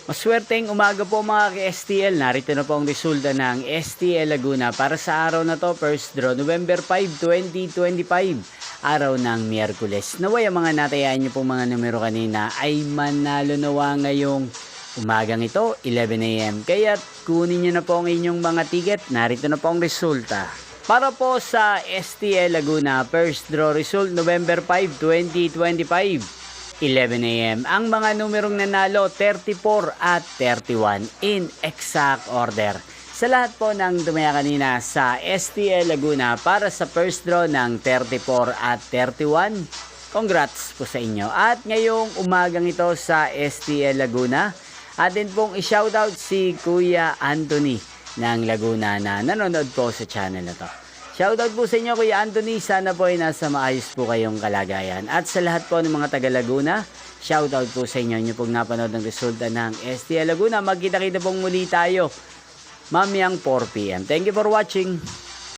Maswerteng umaga po mga ka-STL. Narito na po ang resulta ng STL Laguna para sa araw na to, first draw, November 5, 2025, araw ng Miyerkules. Naway ang mga natayaan nyo pong mga numero kanina ay manalo nawa ngayong umagang ito, 11 AM. Kaya kunin nyo na po ang inyong mga ticket. Narito na po ang resulta. Para po sa STL Laguna, first draw result, November 5, 2025. 11 AM. Ang mga numerong nanalo, 34 at 31 in exact order. Sa lahat po ng tumaya kanina sa STL Laguna para sa first draw ng 34 at 31, congrats po sa inyo. At ngayong umagang ito sa STL Laguna, atin pong i-shoutout si Kuya Anthony ng Laguna na nanonood po sa channel na to. Shoutout po sa inyo Kuya Anthony, sana po ay nasa maayos po kayong kalagayan. At sa lahat po ng mga taga Laguna, shoutout po sa inyo nyo pong napanood ng resulta ng STL Laguna. Magkita-kita pong muli tayo mamayang 4 PM. Thank you for watching.